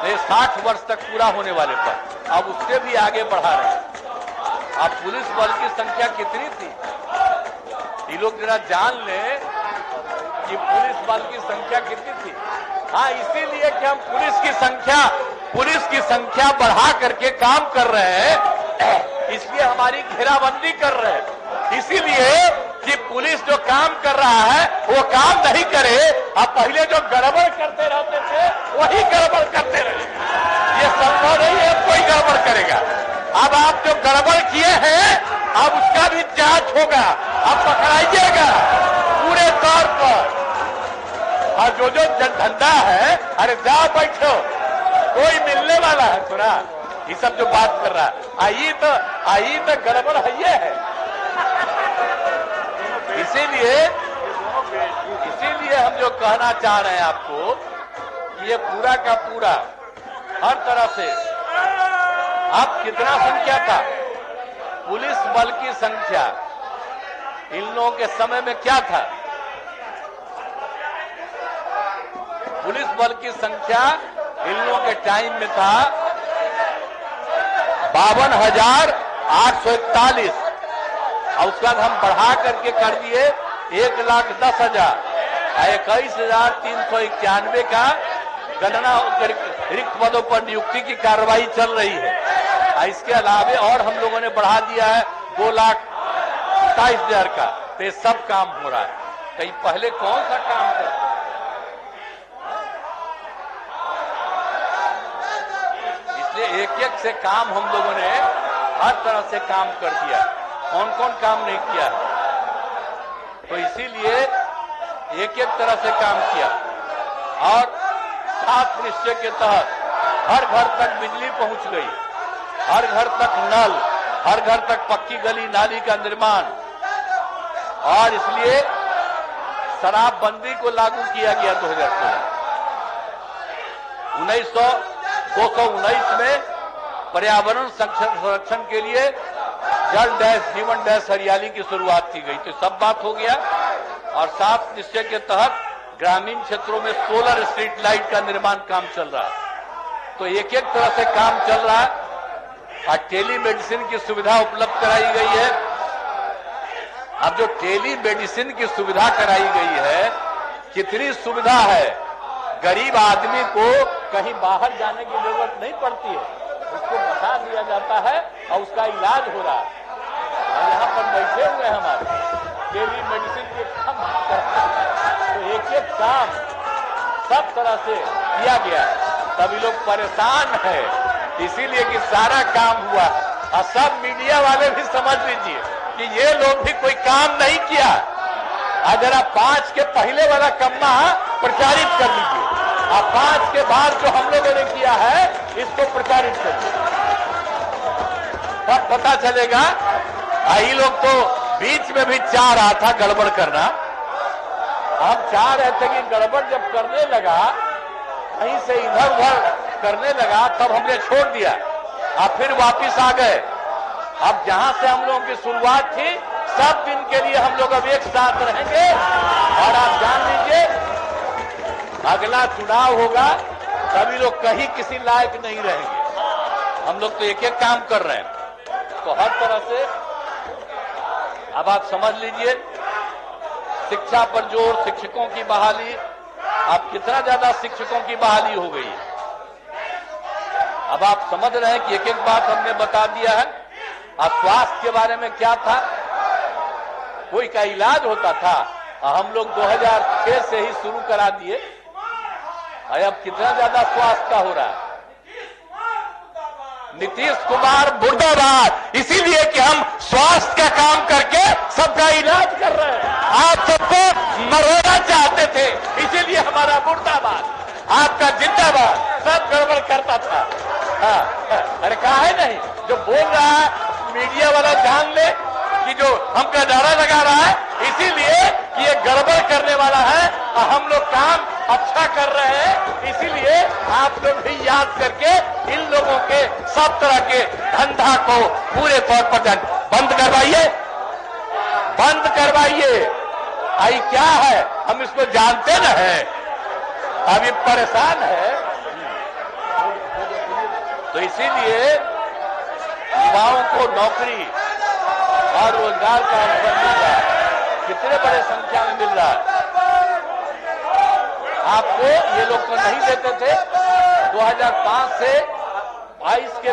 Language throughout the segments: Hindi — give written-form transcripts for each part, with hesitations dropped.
60 वर्ष तक पूरा होने वाले पर अब उससे भी आगे बढ़ा रहे हैं। अब पुलिस बल की संख्या कितनी थी, ये लोग जरा जान लें कि पुलिस बल की संख्या कितनी थी। हाँ, इसीलिए कि हम पुलिस की संख्या बढ़ा करके काम कर रहे हैं, इसलिए हमारी घेराबंदी कर रहे हैं, इसीलिए कि पुलिस जो काम कर रहा है वो काम नहीं करे। अब पहले जो गड़बड़ करते रहते थे वही गड़बड़ करते रहे, ये संभव नहीं है कोई गड़बड़ करेगा। अब आप जो गड़बड़ किए हैं अब उसका भी जांच होगा, अब पकड़ाइएगा पूरे तौर पर। और जो धंधा है, अरे जाओ बैठो, कोई मिलने वाला है थोड़ा, ये सब जो बात कर रहा है आई तो गड़बड़ है। इसीलिए हम जो कहना चाह रहे हैं आपको, ये पूरा का पूरा हर तरह से, अब कितना संख्या था पुलिस बल की संख्या, इन लोगों के समय में क्या था, पुलिस बल की संख्या इन लोगों के टाइम में था 52,841, और उसके बाद हम बढ़ा करके कर दिए 1,10,000, 21,391 का गणना रिक्त पदों पर नियुक्ति की कार्रवाई चल रही है। इसके अलावे और हम लोगों ने बढ़ा दिया है 2,27,000 का। तो ये सब काम हो रहा है। कहीं पहले कौन सा काम था, इसलिए एक एक से काम हम लोगों ने हर तरह से काम कर दिया। कौन कौन काम नहीं किया, तो इसीलिए एक एक तरह से काम किया। और 7 निश्चय के तहत हर घर तक बिजली पहुंच गई, हर घर तक नल, हर घर तक पक्की गली नाली का निर्माण, और इसलिए शराबबंदी को लागू किया गया 2016। 219 में पर्यावरण संरक्षण के लिए जल डैश जीवन डैश हरियाली की शुरुआत की गई, तो सब बात हो गया। और 7 निश्चय के तहत ग्रामीण क्षेत्रों में सोलर स्ट्रीट लाइट का निर्माण काम चल रहा है। तो एक एक तरह से काम चल रहा है। और टेली मेडिसिन की सुविधा उपलब्ध कराई गई है। अब जो टेली मेडिसिन की सुविधा कराई गई है, कितनी सुविधा है, गरीब आदमी को कहीं बाहर जाने की जरूरत नहीं पड़ती है, उसको बता दिया जाता है और उसका इलाज हो रहा है। और यहाँ पर बैठे हुए हमारे टेली मेडिसिन के काम करते हैं, तो एक एक काम सब तरह से किया गया। सभी लोग परेशान हैं, इसीलिए कि सारा काम हुआ। और सब मीडिया वाले भी समझ लीजिए कि ये लोग भी कोई काम नहीं किया। अगर आप 5 के पहले वाला कम्मा प्रचारित कर लीजिए, और 5 के बाद जो हम लोगों ने किया है इसको प्रचारित करिए, तब पता चलेगा। ये लोग तो बीच में भी चाह रहा था गड़बड़ करना, हम चाह रहे थे कि गड़बड़ जब करने लगा, कहीं से इधर उधर करने लगा, तब हमने छोड़ दिया और फिर वापिस आ गए। अब जहां से हम लोगों की शुरुआत थी, सब दिन के लिए हम लोग अब एक साथ रहेंगे। और आप जान लीजिए, अगला चुनाव होगा, सभी लोग कहीं किसी लायक नहीं रहेंगे। हम लोग तो एक एक काम कर रहे हैं। तो हर तरह से अब आप समझ लीजिए, शिक्षा पर जोर, शिक्षकों की बहाली, अब कितना ज्यादा शिक्षकों की बहाली हो गई है। अब आप समझ रहे हैं कि एक एक बात हमने बता दिया है। अब स्वास्थ्य के बारे में क्या था, कोई का इलाज होता था, हम लोग 2006 से ही शुरू करा दिए। अब कितना ज्यादा स्वास्थ्य का हो रहा है। नीतीश कुमार मुर्दाबाद, इसीलिए कि हम स्वास्थ्य का काम करके सबका इलाज कर रहे हैं। आप सबको मरवाना चाहते थे, इसीलिए हमारा मुर्दाबाद, आपका जिंदाबाद। सब गड़बड़ करता था। अरे कहा है नहीं, जो बोल रहा है मीडिया वाला जान ले कि जो हमका नारा लगा रहा है, इसीलिए कि ये गड़बड़ करने वाला है और हम लोग काम अच्छा कर रहे हैं। इसीलिए आप लोग भी याद करके इन लोगों के सब तरह के धंधा को पूरे तौर पर बंद करवाइए, बंद करवाइए। आई क्या है, हम इसको जानते न है, अभी परेशान है। तो इसीलिए युवाओं को नौकरी और रोजगार का अवसर मिल रहा है, कितने बड़े संख्या में मिल रहा है। आपको ये लोग तो नहीं देते थे। 2005 से 20 के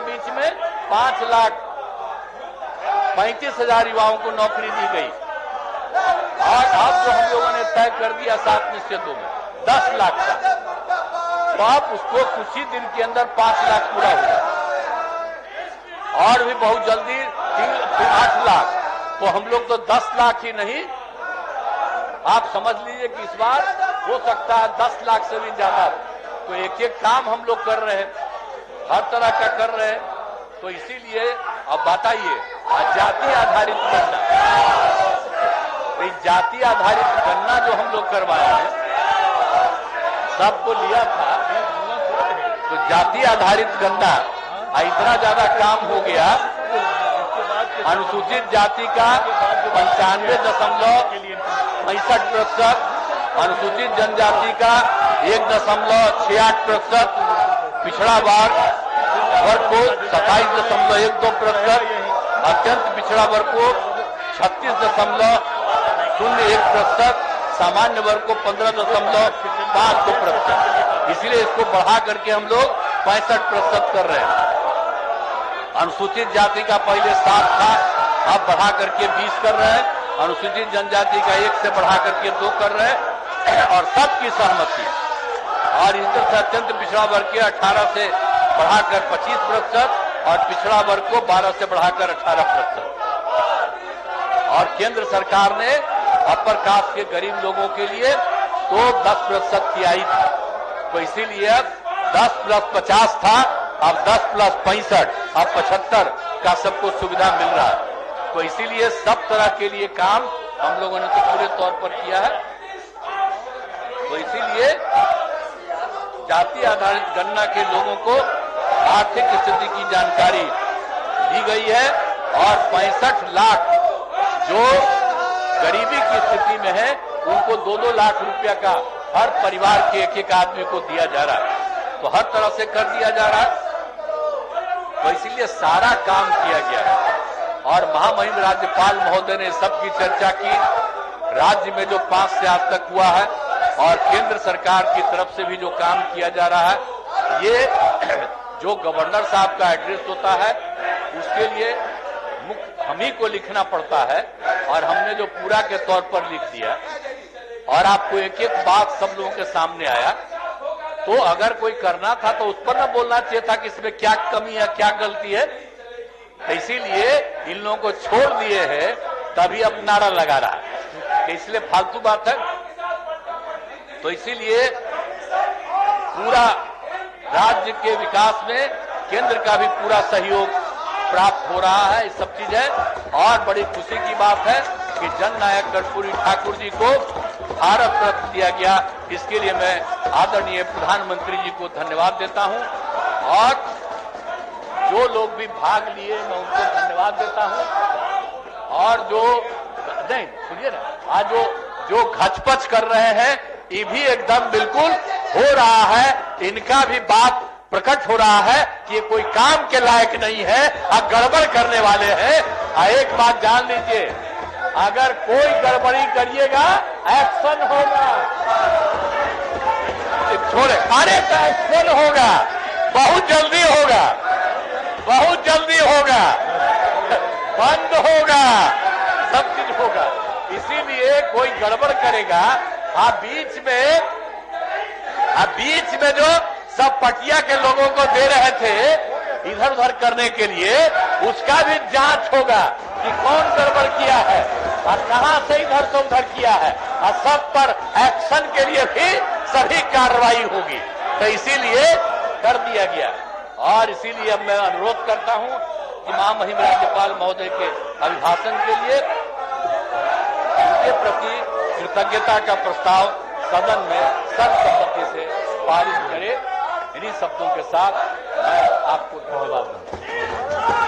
बीच में 5,35,000 युवाओं को नौकरी दी गई और अब जो हम लोगों ने तय कर दिया 7 निश्चितों में 10 लाख का, तो आप उसको कुछ ही दिन के अंदर 5 लाख पूरा होगा और भी बहुत जल्दी 8 लाख। तो हम लोग तो 10 लाख ही नहीं, आप समझ लीजिए कि इस बार हो सकता है 10 लाख से भी ज्यादा। तो एक एक काम हम लोग कर रहे हैं, हर तरह का कर रहे हैं। तो इसीलिए अब बताइए, जाति आधारित गणना, जाति आधारित गणना जो हम लोग करवाए हैं, सबको लिया था, तो जाति आधारित गणना इतना ज्यादा काम हो गया। अनुसूचित जाति का 95.65%, अनुसूचित जनजाति का 1.68%, पिछड़ा वर्ग को 27.12%, अत्यंत पिछड़ा वर्ग को 36.01%, सामान्य वर्ग को 15.52%। इसलिए इसको बढ़ा करके हम लोग 65% कर रहे हैं। अनुसूचित जाति का पहले 7 था, अब बढ़ा करके 20 कर रहे हैं। अनुसूचित जनजाति का 1 से बढ़ा करके 2 कर रहे हैं और सबकी सहमति। और इस तरह से अत्यंत पिछड़ा वर्ग के 18 से बढ़ाकर 25% और पिछड़ा वर्ग को 12 से बढ़ाकर 18%। और केंद्र सरकार ने अपर कास्ट के गरीब लोगों के लिए तो 10% की आई थी, तो इसीलिए 10 + 50 था, अब 10 + 65, अब 75 का सबको सुविधा मिल रहा है। तो इसीलिए सब तरह के लिए काम हम लोगों ने तो पूरे तौर पर किया है। तो इसीलिए जाति आधारित गणना के लोगों को आर्थिक स्थिति की जानकारी दी गई है और 65 लाख जो गरीबी की स्थिति में है उनको 2-2 लाख रुपया का हर परिवार के एक आदमी को दिया जा रहा है। तो हर तरह से कर दिया जा रहा है। तो इसीलिए सारा काम किया गया है और महामहिम राज्यपाल महोदय ने सबकी चर्चा की। राज्य में जो 5 से आज तक हुआ है और केंद्र सरकार की तरफ से भी जो काम किया जा रहा है, ये जो गवर्नर साहब का एड्रेस होता है उसके लिए हम ही को लिखना पड़ता है और हमने जो पूरा के तौर पर लिख दिया और आपको एक एक बात सब लोगों के सामने आया। तो अगर कोई करना था तो उस पर न बोलना चाहिए था कि इसमें क्या कमी है, क्या गलती है। तो इसीलिए इन लोगों को छोड़ दिए हैं, तभी अब नारा लगा रहा है, इसलिए फालतू बात है। तो इसीलिए पूरा राज्य के विकास में केंद्र का भी पूरा सहयोग प्राप्त हो रहा है। ये सब चीज है और बड़ी खुशी की बात है कि जननायक कर्पूरी ठाकुर जी को भारत रत्न दिया गया। इसके लिए मैं आदरणीय प्रधानमंत्री जी को धन्यवाद देता हूं और जो लोग भी भाग लिए मैं उनको धन्यवाद देता हूं। और जो नहीं सुनिए ना, आज जो घचपच कर रहे हैं ये भी एकदम बिल्कुल हो रहा है। इनका भी बात प्रकट हो रहा है कि ये कोई काम के लायक नहीं है और गड़बड़ करने वाले हैं। एक बात जान लीजिए, अगर कोई गड़बड़ी करिएगा एक्शन होगा, छोड़े अरे का एक्शन होगा, बहुत जल्दी होगा, बहुत जल्दी होगा, बंद होगा, सब चीज होगा। इसीलिए कोई गड़बड़ करेगा बीच में जो सब पटिया के लोगों को दे रहे थे इधर उधर करने के लिए, उसका भी जांच होगा कि कौन गड़बड़ किया है और कहां से इधर से उधर किया है और सब पर एक्शन के लिए भी सभी कार्रवाई होगी। तो इसीलिए कर दिया गया और इसीलिए अब मैं अनुरोध करता हूं कि महामहिम राज्यपाल महोदय के अभिभाषण के लिए उनके प्रति कृतज्ञता का प्रस्ताव सदन में सर्वसम्मति से पारित करे। इन्हीं शब्दों के साथ मैं आपको धन्यवाद दूंगा।